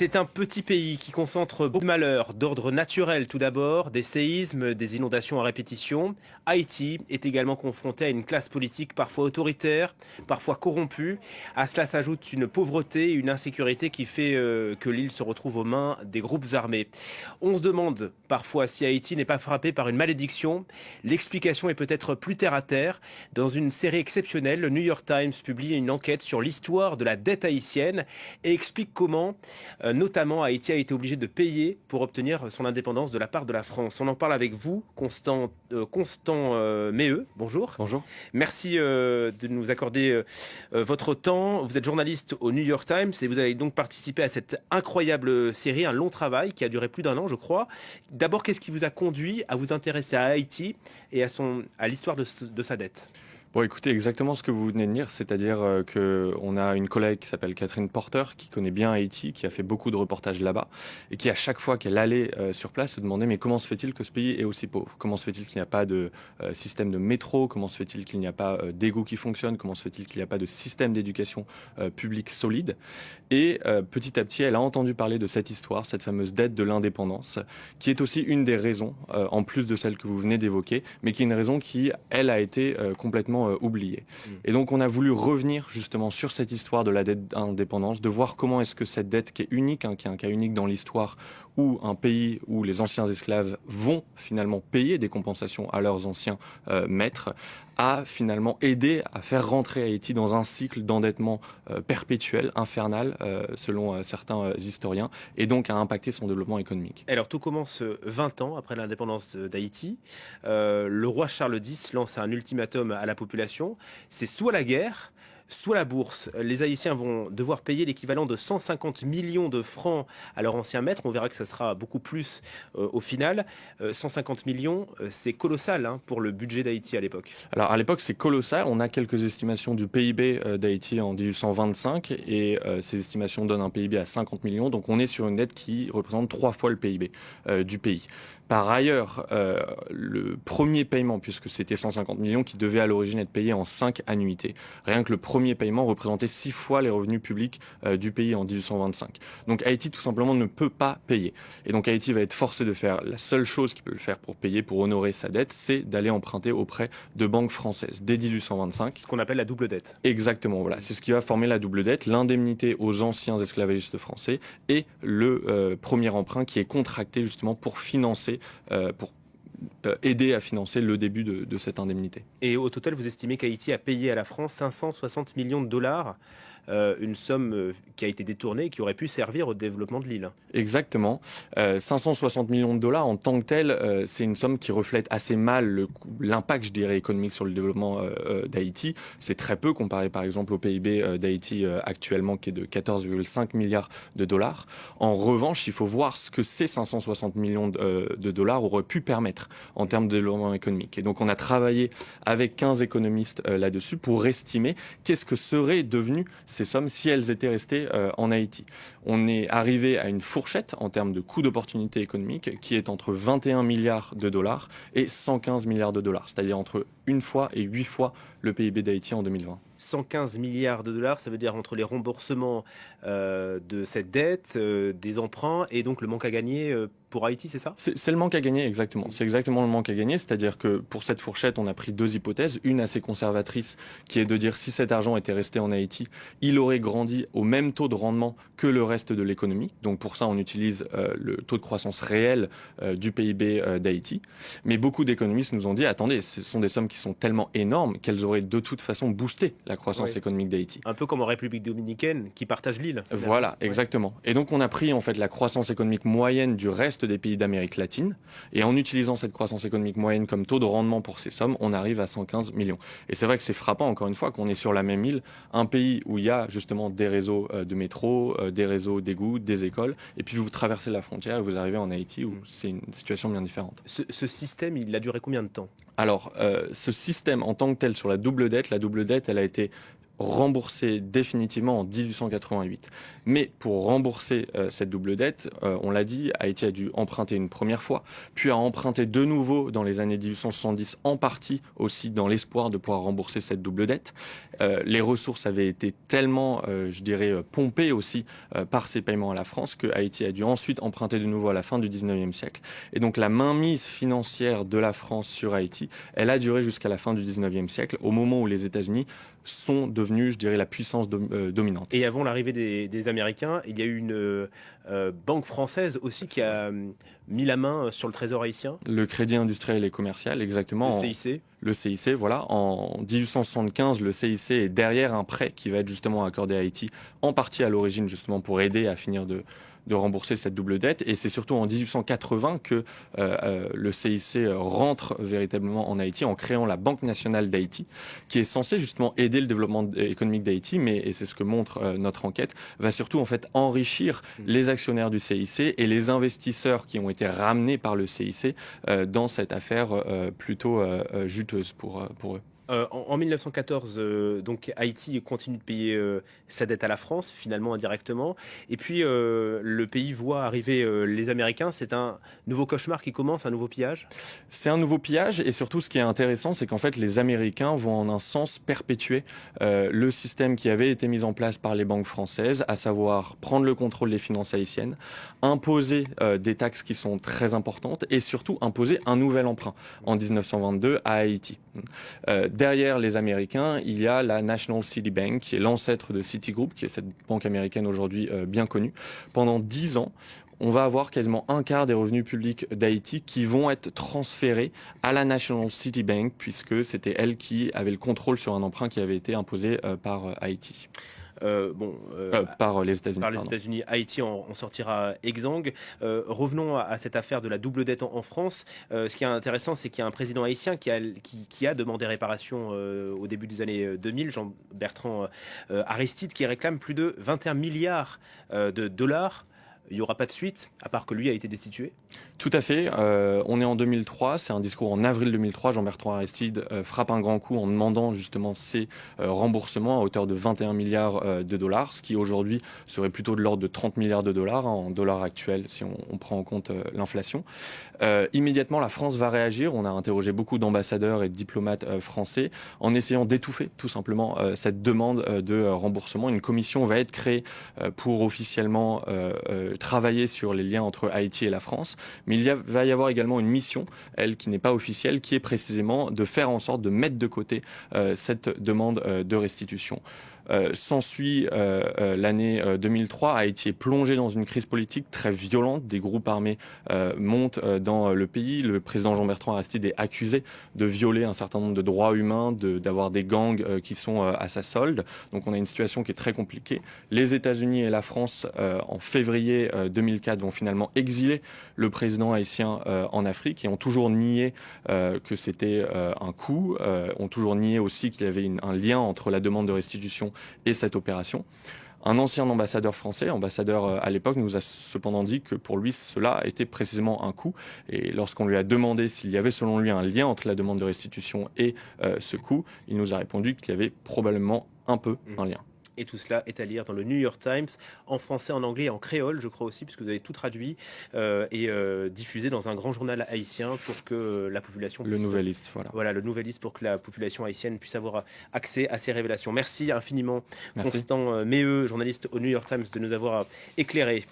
C'est un petit pays qui concentre beaucoup de malheurs d'ordre naturel tout d'abord, des séismes, des inondations à répétition. Haïti est également confronté à une classe politique parfois autoritaire, parfois corrompue. À cela s'ajoute une pauvreté et une insécurité qui fait que l'île se retrouve aux mains des groupes armés. On se demande parfois si Haïti n'est pas frappé par une malédiction. L'explication est peut-être plus terre à terre. Dans une série exceptionnelle, le New York Times publie une enquête sur l'histoire de la dette haïtienne et explique comment notamment, Haïti a été obligé de payer pour obtenir son indépendance de la part de la France. On en parle avec vous, Constant Méheux. Bonjour. Bonjour. Merci de nous accorder votre temps. Vous êtes journaliste au New York Times et vous avez donc participé à cette incroyable série, un long travail qui a duré plus d'un an, je crois. D'abord, qu'est-ce qui vous a conduit à vous intéresser à Haïti et à l'histoire de sa dette ? Bon, écoutez, exactement ce que vous venez de dire, c'est-à-dire qu'on a une collègue qui s'appelle Catherine Porter, qui connaît bien Haïti, qui a fait beaucoup de reportages là-bas, et qui à chaque fois qu'elle allait sur place se demandait mais comment se fait-il que ce pays est aussi pauvre? Comment se fait-il qu'il n'y a pas de système de métro? Comment se fait-il qu'il n'y a pas d'égout qui fonctionne? Comment se fait-il qu'il n'y a pas de système d'éducation publique solide? Et petit à petit, elle a entendu parler de cette histoire, cette fameuse dette de l'indépendance, qui est aussi une des raisons, en plus de celle que vous venez d'évoquer, mais qui est une raison qui, elle, a été complètement oubliée. Et donc on a voulu revenir justement sur cette histoire de la dette d'indépendance, de voir comment est-ce que cette dette qui est unique, qui est un cas unique dans l'histoire, où un pays où les anciens esclaves vont finalement payer des compensations à leurs anciens maîtres, a finalement aidé à faire rentrer Haïti dans un cycle d'endettement perpétuel, infernal, selon certains historiens, et donc a impacté son développement économique. Alors tout commence 20 ans après l'indépendance d'Haïti. Le roi Charles X lance un ultimatum à la population. C'est soit la guerre, soit la bourse. Les Haïtiens vont devoir payer l'équivalent de 150 millions de francs à leur ancien maître. On verra que ça sera beaucoup plus au final. 150 millions, c'est colossal pour le budget d'Haïti à l'époque. Alors à l'époque, c'est colossal. On a quelques estimations du PIB d'Haïti en 1825 et ces estimations donnent un PIB à 50 millions. Donc on est sur une dette qui représente 3 fois le PIB du pays. Par ailleurs, le premier paiement, puisque c'était 150 millions qui devait à l'origine être payé en 5 annuités, rien que le premier paiement représentait 6 fois les revenus publics du pays en 1825. Donc Haïti tout simplement ne peut pas payer. Et donc Haïti va être forcé de faire la seule chose qu'il peut le faire pour payer, pour honorer sa dette, c'est d'aller emprunter auprès de banques françaises dès 1825. Ce qu'on appelle la double dette. Exactement, voilà. C'est ce qui va former la double dette, l'indemnité aux anciens esclavagistes français et le premier emprunt qui est contracté justement pour financer, pour aider à financer le début de cette indemnité. Et au total, vous estimez qu'Haïti a payé à la France 560 millions de dollars, une somme qui a été détournée et qui aurait pu servir au développement de l'île. Exactement. 560 millions de dollars en tant que tel, c'est une somme qui reflète assez mal l'impact, je dirais, économique sur le développement d'Haïti. C'est très peu comparé par exemple au PIB d'Haïti actuellement qui est de 14,5 milliards de dollars. En revanche, il faut voir ce que ces 560 millions de dollars auraient pu permettre en termes de développement économique. Et donc on a travaillé avec 15 économistes là-dessus pour estimer qu'est-ce que seraient devenues ces sommes si elles étaient restées en Haïti. On est arrivé à une fourchette en termes de coût d'opportunité économique qui est entre 21 milliards de dollars et 115 milliards de dollars, c'est-à-dire entre 1 fois et 8 fois le PIB d'Haïti en 2020. 115 milliards de dollars, ça veut dire entre les remboursements de cette dette, des emprunts et donc le manque à gagner pour Haïti, c'est ça? C'est le manque à gagner, exactement. C'est exactement le manque à gagner, c'est-à-dire que pour cette fourchette, on a pris 2 hypothèses. Une assez conservatrice, qui est de dire si cet argent était resté en Haïti, il aurait grandi au même taux de rendement que le reste de l'économie. Donc pour ça, on utilise le taux de croissance réel du PIB d'Haïti. Mais beaucoup d'économistes nous ont dit, attendez, ce sont des sommes qui sont tellement énormes qu'elles auraient de toute façon boosté la croissance économique d'Haïti. Un peu comme en République dominicaine, qui partage l'île. Voilà, exactement. Et donc on a pris en fait la croissance économique moyenne du reste des pays d'Amérique latine, et en utilisant cette croissance économique moyenne comme taux de rendement pour ces sommes, on arrive à 115 millions. Et c'est vrai que c'est frappant, encore une fois, qu'on est sur la même île, un pays où il y a justement des réseaux de métro, des réseaux d'égouts, des écoles, et puis vous traversez la frontière et vous arrivez en Haïti où c'est une situation bien différente. Ce système, il a duré combien de temps? Alors, ce système en tant que tel sur la double dette, elle a été remboursée définitivement en 1888. Mais pour rembourser cette double dette, on l'a dit, Haïti a dû emprunter une première fois, puis a emprunté de nouveau dans les années 1870, en partie aussi dans l'espoir de pouvoir rembourser cette double dette. Les ressources avaient été tellement, je dirais, pompées aussi par ces paiements à la France que Haïti a dû ensuite emprunter de nouveau à la fin du 19e siècle. Et donc la mainmise financière de la France sur Haïti, elle a duré jusqu'à la fin du 19e siècle, au moment où les États-Unis sont devenus, je dirais, la puissance dominante. Et avant l'arrivée des Américains, il y a eu une banque française aussi qui a mis la main sur le trésor haïtien. Le Crédit industriel et commercial, exactement. Le CIC. Le CIC, voilà. En 1875, le CIC est derrière un prêt qui va être justement accordé à Haïti, en partie à l'origine justement pour aider à finir de rembourser cette double dette. Et c'est surtout en 1880 que le CIC rentre véritablement en Haïti en créant la Banque nationale d'Haïti, qui est censée justement aider le développement économique d'Haïti, mais, et c'est ce que montre notre enquête, va surtout en fait enrichir les actionnaires du CIC et les investisseurs qui ont été ramenés par le CIC dans cette affaire plutôt juteuse pour eux. En 1914, donc Haïti continue de payer sa dette à la France, finalement indirectement. Et puis le pays voit arriver les Américains. C'est un nouveau cauchemar qui commence, un nouveau pillage. C'est un nouveau pillage et surtout ce qui est intéressant, c'est qu'en fait les Américains vont en un sens perpétuer le système qui avait été mis en place par les banques françaises, à savoir prendre le contrôle des finances haïtiennes, imposer des taxes qui sont très importantes et surtout imposer un nouvel emprunt en 1922 à Haïti. Derrière les Américains, il y a la National City Bank, qui est l'ancêtre de Citigroup, qui est cette banque américaine aujourd'hui bien connue. Pendant 10 ans, on va avoir quasiment un quart des revenus publics d'Haïti qui vont être transférés à la National City Bank, puisque c'était elle qui avait le contrôle sur un emprunt qui avait été imposé par Haïti. Par les États-Unis. Par les États-Unis, Haïti en sortira exsangue. Revenons à cette affaire de la double dette en France. Ce qui est intéressant, c'est qu'il y a un président haïtien qui a demandé réparation au début des années 2000, Jean-Bertrand Aristide, qui réclame plus de 21 milliards de dollars. Il n'y aura pas de suite, à part que lui a été destitué. Tout à fait. On est en 2003. C'est un discours en avril 2003. Jean-Bertrand Aristide frappe un grand coup en demandant justement ces remboursements à hauteur de 21 milliards de dollars, ce qui aujourd'hui serait plutôt de l'ordre de 30 milliards de dollars en dollars actuels si on prend en compte l'inflation. Immédiatement, la France va réagir. On a interrogé beaucoup d'ambassadeurs et de diplomates français en essayant d'étouffer tout simplement cette demande de remboursement. Une commission va être créée pour officiellement travailler sur les liens entre Haïti et la France. Mais va y avoir également une mission, elle qui n'est pas officielle, qui est précisément de faire en sorte de mettre de côté cette demande de restitution. S'ensuit l'année 2003. Haïti est plongé dans une crise politique très violente. Des groupes armés montent dans le pays. Le président Jean-Bertrand Aristide est accusé de violer un certain nombre de droits humains, d'avoir des gangs qui sont à sa solde. Donc on a une situation qui est très compliquée. Les États-Unis et la France, en février 2004, vont finalement exiler le président haïtien en Afrique et ont toujours nié que c'était un coup, ont toujours nié aussi qu'il y avait un lien entre la demande de restitution et cette opération. Un ancien ambassadeur français, ambassadeur à l'époque, nous a cependant dit que pour lui, cela était précisément un coup. Et lorsqu'on lui a demandé s'il y avait selon lui un lien entre la demande de restitution et ce coup, il nous a répondu qu'il y avait probablement un peu un lien. Et tout cela est à lire dans le New York Times, en français, en anglais et en créole, je crois aussi, puisque vous avez tout traduit et diffusé dans un grand journal haïtien pour que la population puisse... Le Nouvelliste, voilà. Voilà, le Nouvelliste, pour que la population haïtienne puisse avoir accès à ces révélations. Merci infiniment, Constant Méheux, journaliste au New York Times, de nous avoir éclairés.